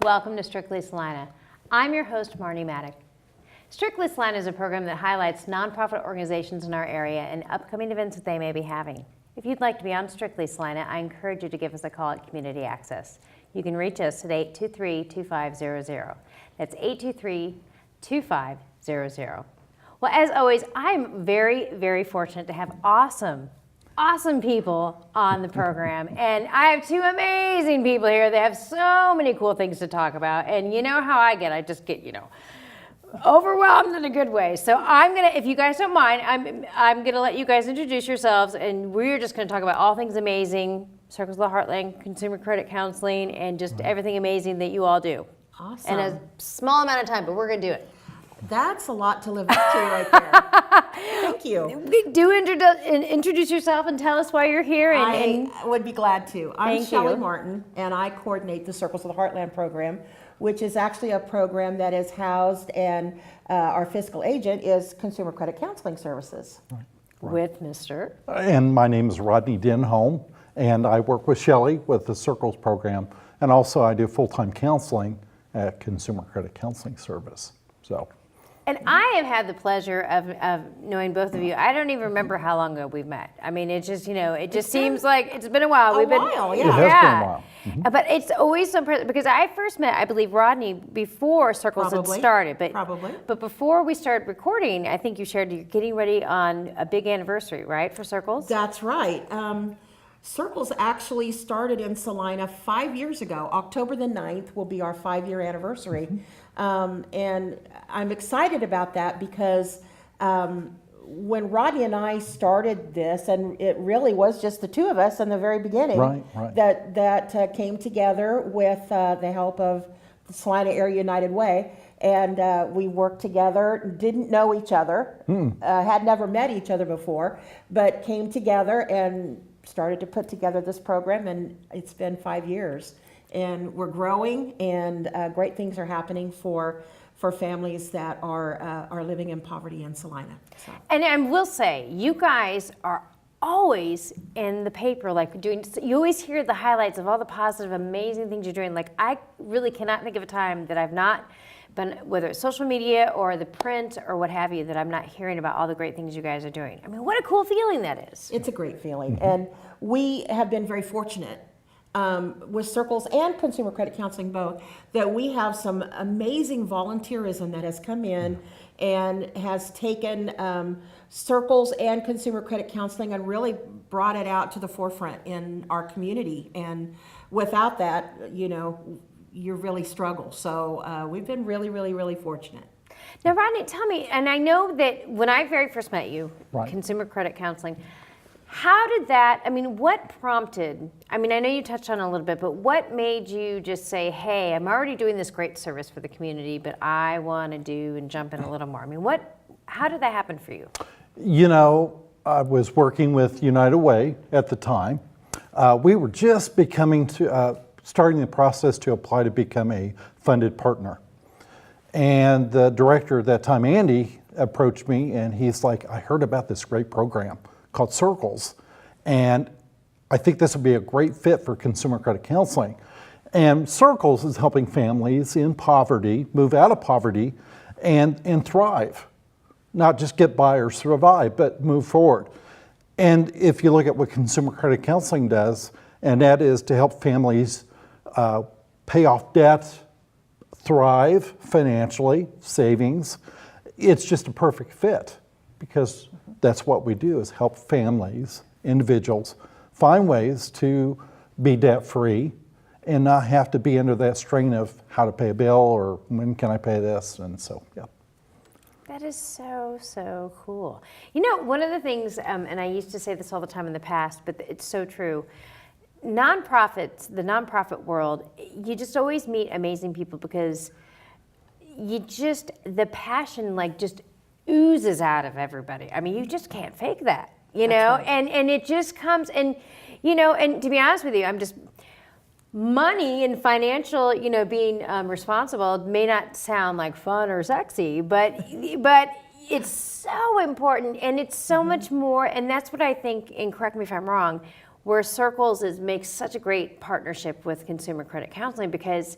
Welcome to Strictly Salina. I'm your host, Marnie Maddock. Strictly Salina is a program that highlights nonprofit organizations in our area and upcoming events that they may be having. If you'd like to be on Strictly Salina, I encourage you to give us a call at Community Access. You can reach us at 823-2500. That's 823-2500. Well, as always, I'm very, very fortunate to have awesome people on the program. And I have two amazing people here that have so many cool things to talk about. And you know how I just get, overwhelmed in a good way. So I'm gonna, if you guys don't mind, I'm gonna let you guys introduce yourselves, and we're just gonna talk about all things amazing, Circles of the Heartland, consumer credit counseling, and just everything amazing that you all do. Awesome. In a small amount of time, but we're gonna do it. That's a lot to live up to right there. Thank you. Do introduce yourself and tell us why you're here. I would be glad to. I'm Thank Shelly you. Martin, and I coordinate the Circles of the Heartland program, which is actually a program that is housed, and our fiscal agent is Consumer Credit Counseling Services. Right. With Mr. And my name is Rodney Denholm, and I work with Shelly with the Circles program, and also I do full-time counseling at Consumer Credit Counseling Service. And I have had the pleasure of knowing both of you. I don't even remember how long ago we've met. I mean, it just, it just seems like it's been a while. Yeah. It has been a while. Mm-hmm. But it's always so impressive because I first met, I believe, Rodney before Circles had started. But before we started recording, I think you shared you're getting ready on a big anniversary, right, for Circles? That's right. Circles actually started in Salina 5 years ago. October the 9th will be our 5-year anniversary. And I'm excited about that because when Rodney and I started this, and it really was just the two of us in the very beginning, right. that came together with the help of the Salina Area United Way, and we worked together, didn't know each other, had never met each other before, but came together and started to put together this program, and it's been 5 years. And we're growing, and great things are happening for families that are living in poverty in Salina. So. And I will say, you guys are always in the paper, you always hear the highlights of all the positive, amazing things you're doing. Like, I really cannot think of a time that I've not been, whether it's social media or the print or what have you, that I'm not hearing about all the great things you guys are doing. I mean, what a cool feeling that is. It's a great feeling. And we have been very fortunate with Circles and Consumer Credit Counseling both, that we have some amazing volunteerism that has come in and has taken Circles and Consumer Credit Counseling and really brought it out to the forefront in our community. And without that, you really struggle. So we've been really, really, really fortunate. Now, Rodney, tell me, and I know that when I very first met you, right. Consumer Credit Counseling, how did that, what prompted, I know you touched on it a little bit, but what made you just say, hey, I'm already doing this great service for the community, but I want to do and jump in a little more? How did that happen for you? I was working with United Way at the time. We were just starting the process to apply to become a funded partner. And the director at that time, Andy, approached me, and he's like, I heard about this great program called Circles, and I think this would be a great fit for consumer credit counseling. And Circles is helping families in poverty move out of poverty and thrive, not just get by or survive, but move forward. And if you look at what consumer credit counseling does, and that is to help families pay off debt, thrive financially, savings, it's just a perfect fit, because that's what we do, is help families, individuals, find ways to be debt-free and not have to be under that strain of how to pay a bill or when can I pay this, and so, yeah. That is so, so cool. One of the things, and I used to say this all the time in the past, but it's so true, nonprofits, the nonprofit world, you just always meet amazing people because the passion just oozes out of everybody. You just can't fake that, Right. and it just comes, and to be honest with you, money and financial, being responsible may not sound like fun or sexy, but it's so important, and it's so much more, and that's what I think, and correct me if I'm wrong, where Circles makes such a great partnership with Consumer Credit Counseling, because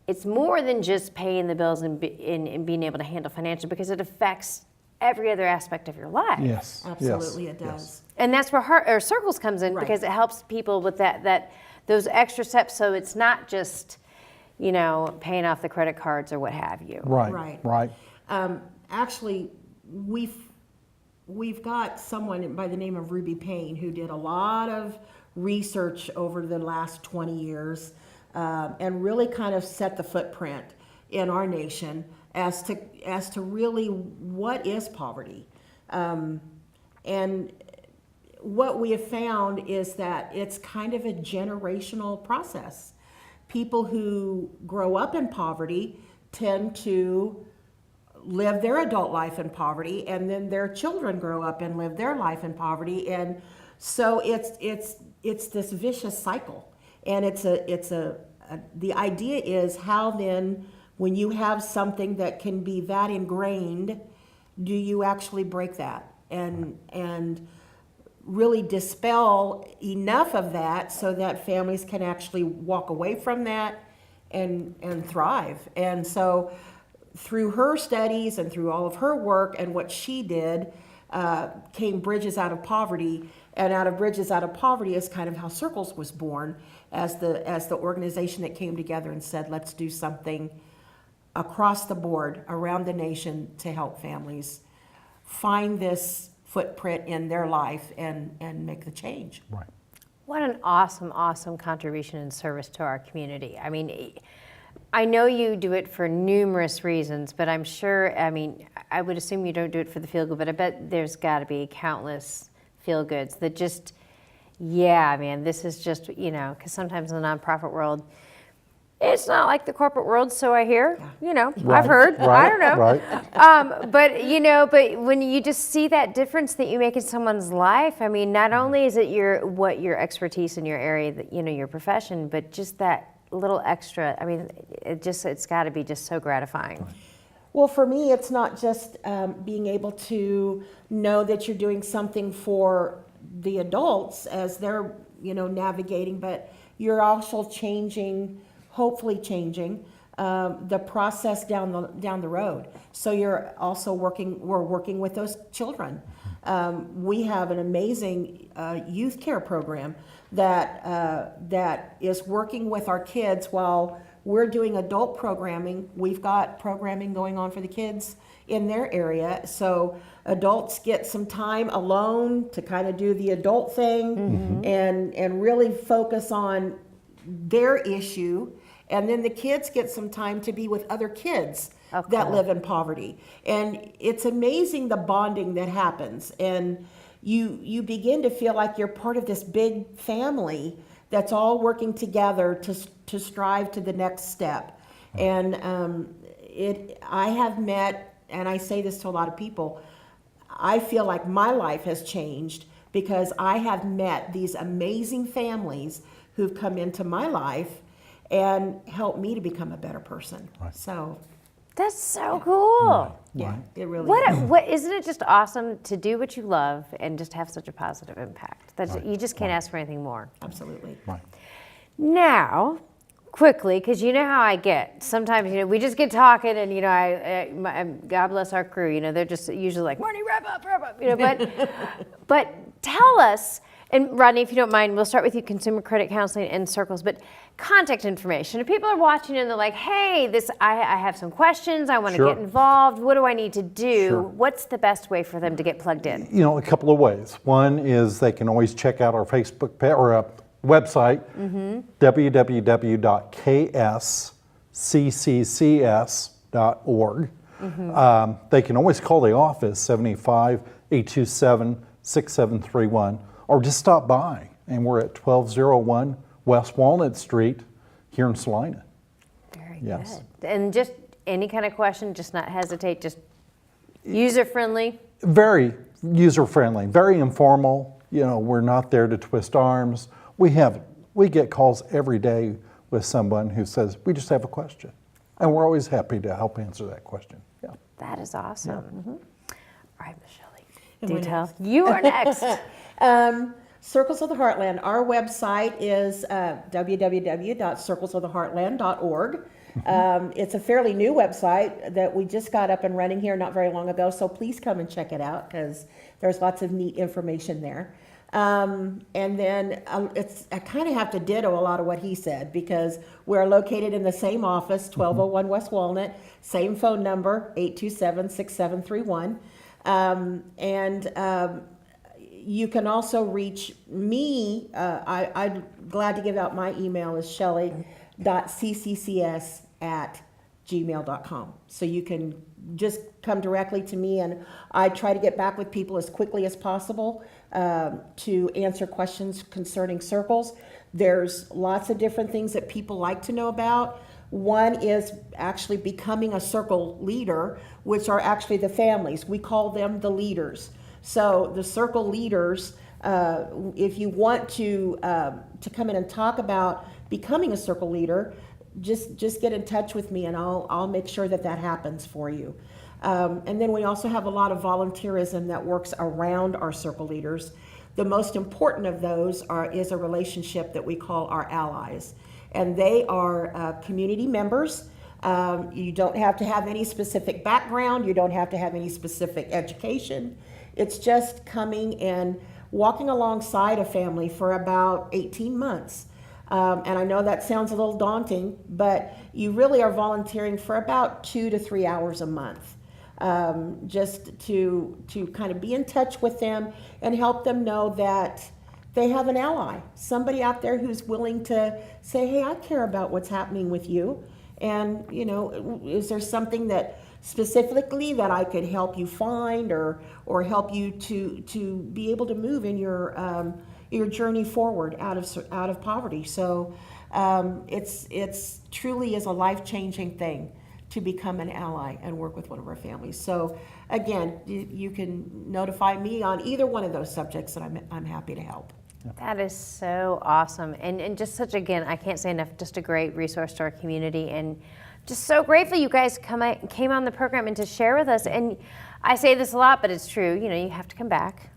it's more than just paying the bills and being able to handle financial, because it affects every other aspect of your life. Yes. Absolutely, yes, it does. yes. And that's where Heart or Circles comes in, Right. because it helps people with those extra steps. So it's not just, paying off the credit cards or what have you. Right. Right. Actually, we've got someone by the name of Ruby Payne who did a lot of research over the last 20 years and really kind of set the footprint in our nation as to really what is poverty. And what we have found is that it's kind of a generational process. People who grow up in poverty tend to live their adult life in poverty, and then their children grow up and live their life in poverty, and so it's this vicious cycle. And the idea is, how then, when you have something that can be that ingrained, do you actually break that and really dispel enough of that so that families can actually walk away from that and thrive? And so through her studies and through all of her work and what she did, came Bridges Out of Poverty. And out of Bridges Out of Poverty is kind of how Circles was born, as the organization that came together and said, let's do something across the board around the nation to help families find this footprint in their life and make the change. Right. What an awesome, awesome contribution and service to our community. I mean, I know you do it for numerous reasons, but I'm sure, I would assume you don't do it for the feel good, but I bet there's got to be countless feel goods that just, yeah, man, this is just, because sometimes in the nonprofit world, it's not like the corporate world, so I hear, I've heard, I don't know. Right. But when you just see that difference that you make in someone's life, not only is it your expertise in your area, that, your profession, but just that little extra, it's got to be just so gratifying. Well, for me, it's not just being able to know that you're doing something for the adults as they're, navigating, but you're also hopefully changing the process down the road. So we're working with those children. We have an amazing youth care program that is working with our kids while we're doing adult programming. We've got programming going on for the kids in their area. So adults get some time alone to kind of do the adult thing and really focus on their issue. And then the kids get some time to be with other kids that live in poverty. And it's amazing the bonding that happens. And you begin to feel like you're part of this big family that's all working together to strive to the next step. And I have met, and I say this to a lot of people, I feel like my life has changed because I have met these amazing families who've come into my life and helped me to become a better person. Right. So That's so cool. yeah, it really What isn't it just awesome to do what you love and just have such a positive impact? You just can't ask for anything more. absolutely. Right. Now, quickly, because you know how I get. Sometimes, we just get talking, and God bless our crew. They're just usually like, Marty, wrap up. But tell us, and Rodney, if you don't mind, we'll start with you, Consumer Credit Counseling and Circles. But contact information. If people are watching and they're like, hey, I have some questions. I want to Sure. get involved. What do I need to do? Sure. What's the best way for them to get plugged in? A couple of ways. One is they can always check out our Facebook page or website, www.kscccs.org. They can always call the office, 785-827-6731, or just stop by. And we're at 1201 West Walnut Street here in Salina. Very Yes. good. And just any kind of question, just not hesitate, just user-friendly. Very user-friendly, very informal. We're not there to twist arms. We get calls every day with someone who says, we just have a question. And we're always happy to help answer that question. Yeah. That is awesome. All right, Miss Shelly, Am do I tell. next? You are next. Circles of the Heartland. Our website is www.circlesoftheheartland.org. It's a fairly new website that we just got up and running here not very long ago, so please come and check it out because there's lots of neat information there. And then I kind of have to ditto a lot of what he said because we're located in the same office, 1201 West Walnut, same phone number, 827-6731. You can also reach me. I'm glad to give out my email is shelly.cccs@gmail.com. So you can just come directly to me, and I try to get back with people as quickly as possible to answer questions concerning circles. There's lots of different things that people like to know about. One is actually becoming a circle leader, which are actually the families. We call them the leaders. So the circle leaders, if you want to come in and talk about becoming a circle leader, just get in touch with me and I'll make sure that happens for you. And then we also have a lot of volunteerism that works around our circle leaders. The most important of those is a relationship that we call our allies. And they are community members. You don't have to have any specific background. You don't have to have any specific education. It's just coming and walking alongside a family for about 18 months. And I know that sounds a little daunting, but you really are volunteering for about 2 to 3 hours a month. Just to kind of be in touch with them and help them know that they have an ally, somebody out there who's willing to say, hey, I care about what's happening with you. And, is there something that specifically that I could help you find or help you to be able to move in your journey forward out of poverty. So it's truly is a life-changing thing to become an ally and work with one of our families. So again, you can notify me on either one of those subjects, and I'm happy to help. That is so awesome. And just such, again, I can't say enough, just a great resource to our community. And just so grateful you guys came on the program and to share with us. And I say this a lot, but it's true. You have to come back.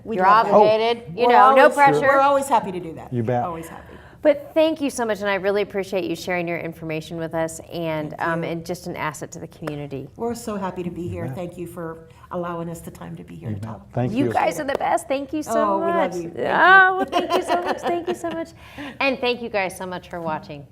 You're obligated. No pressure. We're always happy to do that. You bet. Always happy. But thank you so much, and I really appreciate you sharing your information with us, and just an asset to the community. We're so happy to be here. Thank you for allowing us the time to be here to talk. Thank you. You guys are the best. Thank you so much. We love you. Well, thank you so much. Thank you so much. And thank you guys so much for watching.